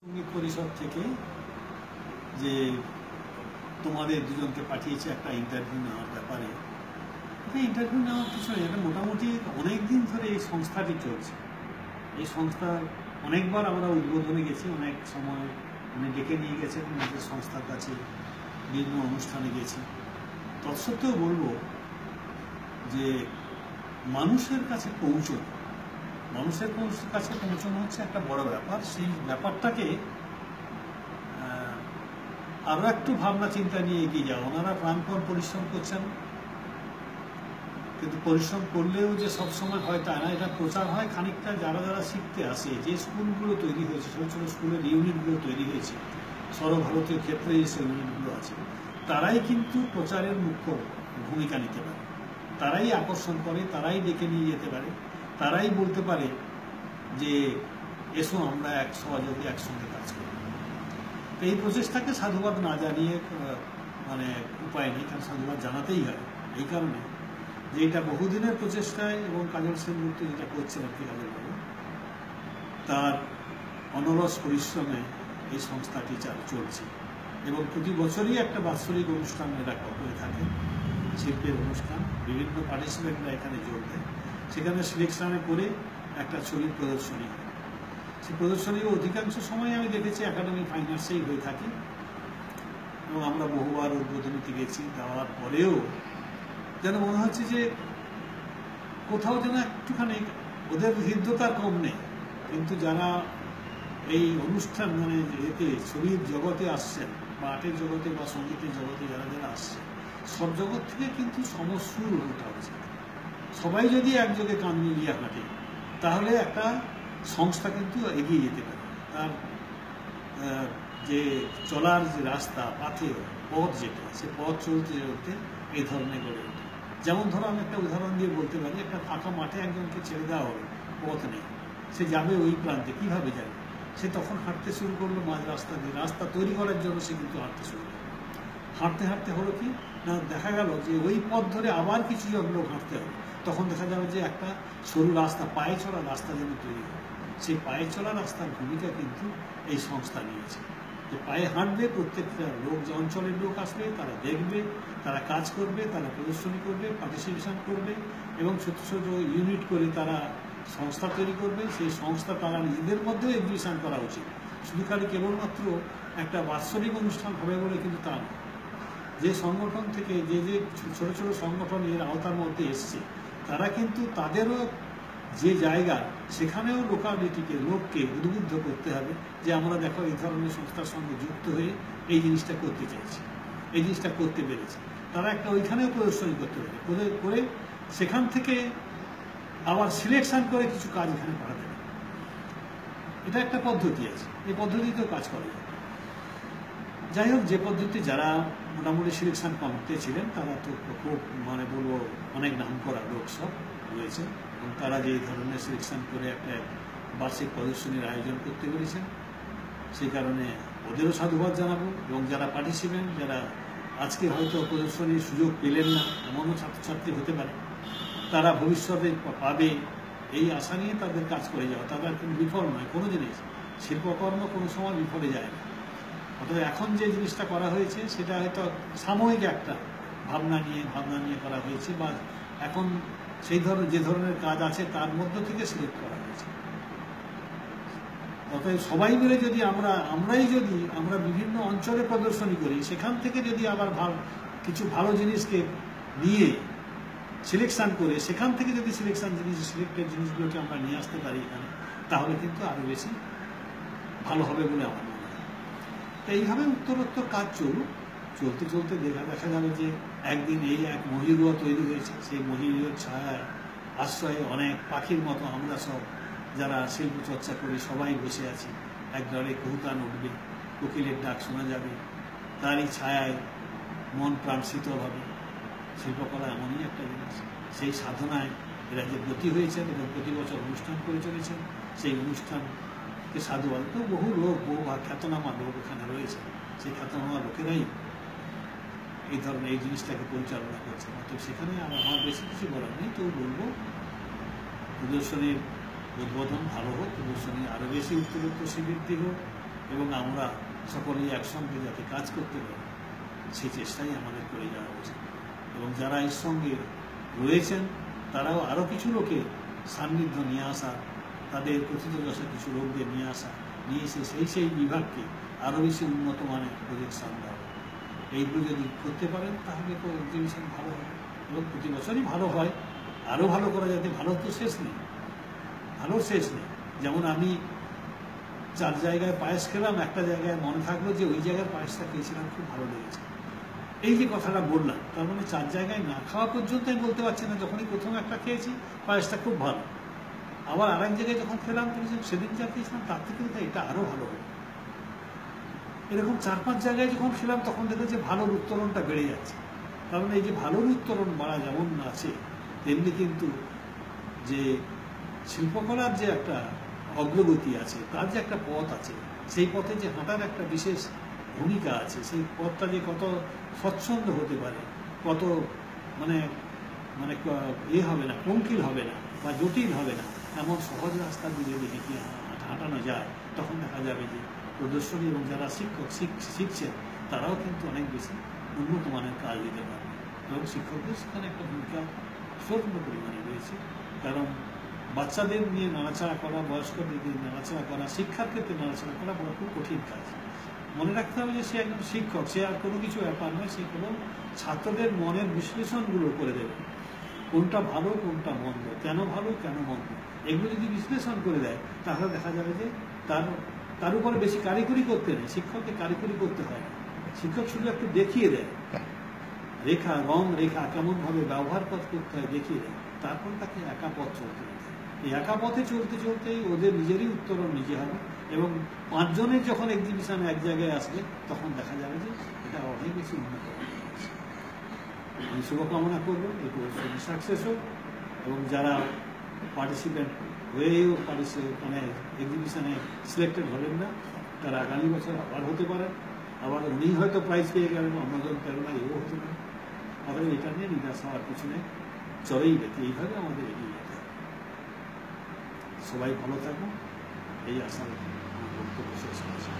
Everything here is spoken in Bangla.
সঙ্গীত পরিষদ থেকে যে তোমাদের দুজনকে পাঠিয়েছে একটা ইন্টারভিউ নেওয়ার ব্যাপারে, এটা ইন্টারভিউ নেওয়ার কিছু নেই। এটা মোটামুটি অনেক দিন ধরে এই সংস্থাটি চলছে। এই সংস্থার অনেকবার আমরা উদ্বোধনে গেছি, অনেক সময় উনি ডেকে নিয়ে গেছেন নিজের সংস্থার কাছে, বিভিন্ন অনুষ্ঠানে গেছি। তৎসত্ত্বেও বলবো যে মানুষের কাছে পৌঁছানো, মানুষের কাছে পৌঁছানো হচ্ছে একটা বড় ব্যাপার। সেই ব্যাপারটাকে আরও একটু ভাবনা চিন্তা নিয়ে এগিয়ে যাওয়া। ওনারা প্রাণপণ পরিশ্রম করছেন, কিন্তু পরিশ্রম করলেও যে সবসময় হয় তা না। এটা প্রচার হয় খানিকটা যারা যারা শিখতে আসে, যে স্কুলগুলো তৈরি হয়েছে, ছোটো ছোটো স্কুলের ইউনিটগুলো তৈরি হয়েছে, সর্বভারতীয় ক্ষেত্রে যে সেই ইউনিটগুলো আছে, তারাই কিন্তু প্রচারের মুখ্য ভূমিকা নিতে পারে। তারাই আকর্ষণ করে, তারাই ডেকে নিয়ে যেতে পারে, তারাই বলতে পারে যে এসো আমরা সহযোগী একসঙ্গে কাজ করি। তো এই প্রচেষ্টাকে সাধুবাদ না জানিয়ে মানে উপায় নেই, কারণ সাধুবাদ জানাতেই হয়। এই কারণে যে এটা বহুদিনের প্রচেষ্টায় এবং কাজল সেনগুপ্ত যেটা করছেন আর কি কাজলবাবু, তার অনরস পরিশ্রমে এই সংস্থাটি চলছে। এবং প্রতি বছরই একটা বাৎসরিক অনুষ্ঠান এরা করে থাকে, শিল্পের অনুষ্ঠান। বিভিন্ন পার্টিসিপেন্টরা এখানে যোগ দেয়, সেখানে সিলেকশনে করে একটা ছবির প্রদর্শনী হয়। সেই প্রদর্শনী অধিকাংশ সময় আমি দেখেছি একাডেমি ফাইন আর্টসেই হয়ে থাকে, এবং আমরা বহুবার উদ্বোধনীতে গেছি। যাওয়ার পরেও যেন মনে হচ্ছে যে কোথাও যেন একটুখানি ওদের হৃদ্যতার কম নেই, কিন্তু যারা এই অনুষ্ঠান মানে এতে ছবির জগতে আসছেন, বা আর্টের জগতে বা সঙ্গীতের জগতে যারা যারা আসছে, সব জগৎ থেকে কিন্তু সমসুর ওঠা উচিত। সবাই যদি একযোগে কান মিলিয়ে হাঁটে, তাহলে একটা সংস্থা কিন্তু এগিয়ে যেতে পারে। তার যে চলার যে রাস্তা, পথ যেটা, সে পথ চলতে চলতে এই ধরনের গড়ে ওঠে। যেমন ধরো, আমি একটা উদাহরণ দিয়ে বলতে পারি, একটা ফাঁকা মাঠে একজনকে ছেড়ে দেওয়া হলো, পথ নেই, সে যাবে ওই প্রান্তে, কিভাবে যাবে? সে তখন হাঁটতে শুরু করলো মাঝ রাস্তা দিয়ে। রাস্তা তৈরি করার জন্য সে কিন্তু হাঁটতে শুরু করলো। হাঁটতে হাঁটতে হলো কি না, দেখা গেল যে ওই পথ ধরে আবার কিছু লোক হাঁটতে হবে। তখন দেখা যাবে যে একটা সরু রাস্তা, পায়ে চলা রাস্তা যেন তৈরি হয়। সেই পায়ে চলা রাস্তার ভূমিকা কিন্তু এই সংস্থা নিয়েছে, যে পায়ে হাঁটবে, প্রত্যেকটা লোক, যে অঞ্চলের লোক আসবে, তারা দেখবে, তারা কাজ করবে, তারা প্রদর্শনী করবে, পার্টিসিপেশন করবে, এবং ছোট ছোট ইউনিট করে তারা সংস্থা তৈরি করবে। সেই সংস্থা তারা নিজেদের মধ্যেও এক্সিবিশন করা উচিত। শুধু খালি কেবলমাত্র একটা বাৎসরিক অনুষ্ঠান হবে বলে কিন্তু তা নয়। যে সংগঠন থেকে যে ছোট ছোট সংগঠন এর আওতার মধ্যে এসছে, তারা কিন্তু তাদেরও যে জায়গা, সেখানেও লোককে উদ্বুদ্ধ করতে হবে যে আমরা দেখো এই ধরনের সংস্থার সঙ্গে যুক্ত হয়ে এই জিনিসটা করতে চাইছি, এই জিনিসটা করতে পেরেছি। তারা একটা ওইখানেও প্রদর্শনী করতে পারে, করে সেখান থেকে আবার সিলেকশন করে কিছু কাজ এখানে করাতে হবে। এটা একটা পদ্ধতি আছে, এই পদ্ধতিতেও কাজ করা যায়। যাই হোক, যে পদ্ধতি যারা মোটামুটি সিলেকশন কমিটিতে ছিলেন, তারা তো খুব মানে বলবো অনেক নাম করা লোক সব রয়েছে, এবং তারা যে ধরনের সিলেকশন করে একটা বার্ষিক প্রদর্শনীর আয়োজন করতে পেরেছেন, সেই কারণে ওদেরও সাধুবাদ জানাবো। এবং যারা পার্টিসিপেন্ট, যারা আজকে হয়তো প্রদর্শনীর সুযোগ পেলেন না, এমনও ছাত্রছাত্রী হতে পারে, তারা ভবিষ্যতে পাবে, এই আশা নিয়ে তাদের কাজ করে যাওয়া। তাদের কিন্তু বিফল নয় কোনো জিনিস, শিল্পকর্ম কোনো সময় বিফলে যায় না। অর্থাৎ এখন যে জিনিসটা করা হয়েছে, সেটা হয়তো সাময়িক একটা ভাবনা নিয়ে করা হয়েছে, বা এখন সেই যে ধরনের কাজ আছে তার মধ্য থেকে সিলেক্ট করা হয়েছে। অতএব সবাই মিলে যদি আমরা বিভিন্ন অঞ্চলে প্রদর্শনী করি, সেখান থেকে যদি আবার কিছু ভালো জিনিসকে নিয়ে সিলেকশন করে, সেখান থেকে যদি সিলেক্টেড জিনিসগুলোকে আমরা নিয়ে আসতে পারি এখানে, তাহলে কিন্তু আরও বেশি ভালো হবে বলে আমার মনে হয়। তো এইভাবে উত্তরোত্তর কাজ চলতে চলতে দেখা যাবে যে একদিন এই এক মহিরুয়া তৈরি হয়েছে। সেই মহিরুয়ার ছায়ায় আশ্রয়ে অনেক পাখির মতো আমরা সব যারা শিল্প চর্চা করি সবাই বসে আছি। এক দলে কহুতান উঠবে, কোকিলের ডাক শোনা যাবে, তারই ছায়ায় মন প্রাণ শীতল হবে। শিল্পকলা এমনই একটা জিনিস, সেই সাধনায় এরা যে ব্রতী হয়েছেন এবং প্রতি বছর অনুষ্ঠান করে চলেছেন, সেই অনুষ্ঠানকে সাধুবাদ। তো বহু খ্যাতনামা লোক এখানে রয়েছে, সেই খ্যাতনামা লোকেরাই এই ধরনের এই জিনিসটাকে পরিচালনা করছে। অর্থাৎ সেখানে আমার বেশি কিছু বলার নেই। তো বলবো, প্রদর্শনীর উদ্বোধন ভালো হোক, প্রদর্শনী আরও বেশি উত্তরোত্তর সমৃদ্ধি হোক, এবং আমরা সকলেই একসঙ্গে যাতে কাজ করতে পারি সেই চেষ্টাই আমাদের করে যাওয়া উচিত। এবং যারা এর সঙ্গে রয়েছেন তারাও আরও কিছু লোকের সান্নিধ্য নিয়ে আসা, তাদের কথিতযশা কিছু লোকদের নিয়ে আসা, নিয়ে এসে সেই বিভাগকে আরও বেশি উন্নত মানের প্রজেকশন দেওয়া। এইগুলো যদি করতে পারেন তাহলে তো এক্সিবিশন ভালো হবে এবং প্রতি বছরই ভালো হয়, আরও ভালো করা যাতে। ভালো তো শেষ নেই, ভালোর শেষ নেই। যেমন আমি 4 জায়গায় পায়েস খেলাম, একটা জায়গায় মনে থাকলো যে ওই জায়গায় পায়েসটা খেয়েছিলাম, খুব ভালো লেগেছে। এই যে কথাটা বললাম, তার মানে 4 জায়গায় না খাওয়া পর্যন্ত আমি বলতে পারছি না, যখনই প্রথম একটা খেয়েছি পায়েসটা খুব ভালো, আবার আরেক জায়গায় যখন খেলাম সেদিন যা খেয়েছিলাম তার থেকে এটা আরও ভালো হবে। এরকম 4-5 জায়গায় যখন খেলাম তখন দেখে যে ভালোর উত্তরণটা বেড়ে যাচ্ছে। কারণ এই যে ভালোর উত্তরণ বাড়া যেমন আছে, তেমনি কিন্তু যে শিল্পকলার যে একটা অগ্রগতি আছে, তার যে একটা পথ আছে, সেই পথে যে হাঁটার একটা বিশেষ ভূমিকা আছে, সেই পথটা যে কত স্বচ্ছন্দ হতে পারে, কত মানে মানে হবে না, পঙ্কিল হবে না বা জটিল হবে না, এমন সহজ রাস্তা দিয়ে যদি হাঁটানো যায়, তখন দেখা যাবে যে প্রদর্শনী এবং যারা শিক্ষক শিখছেন তারাও কিন্তু অনেক বেশি উন্নত মানের কাজ দিতে পারবে। এবং শিক্ষকদের সেখানে একটা ভূমিকা প্রচণ্ড পরিমাণে রয়েছে। কারণ বাচ্চাদের নিয়ে নাড়াচাড়া করা, বয়স্কদের নিয়ে নাড়াচাড়া করা, শিক্ষার ক্ষেত্রে নাড়াচাড়া করা বড় খুব কঠিন কাজ। মনে রাখতে হবে যে সে একজন শিক্ষক, সে আর কোনো কিছু ব্যাপার নয়, সে কেবল ছাত্রদের মনের বিশ্লেষণগুলো করে দেবে, কোনটা ভালো কোনটা মন্দ, কেন ভালো কেন মন্দ, এগুলো যদি বিশ্লেষণ করে দেয় তাহলে দেখা যাবে যে তার উপরে বেশি কারিগরি করতে নেই। শিক্ষককে কারিগরি করতে হয় না, শিক্ষক শুধু একটু দেখিয়ে দেয়, রেখা রং রেখা কেমনভাবে ব্যবহার করতে হয় দেখিয়ে দেয়, তারপর তাকে একা পথ চলতে হবে। এই একা পথে চলতে চলতেই ওদের নিজেরই উত্তরণ নিজে হবে এবং 5 জনের যখন এক্সিবিশন এক জায়গায় আসবে তখন দেখা যাবে যে এটা অনেক বেশি উন্নত হবে। আমি শুভকামনা করবো এই প্রদর্শনী সাকসেস হোক এবং যারা পার্টিসিপেন্ট হয়েও মানে এক্সিবিশনে সিলেক্টেড হলেন না, তারা আগামী বছর আবার হতে পারেন, আবার উনি হয়তো প্রাইজ পেয়ে গেলেন, অন্যজন পেল না, এও হতে পারে। আমাদের এটা নিয়ে নিরাশ হওয়ার পিছনে চলেই যেতে, এইভাবে আমাদের এগিয়ে যেতে হবে। সবাই ভালো থাকুন, এই আশা আমার বক্তব্য শেষ করছি।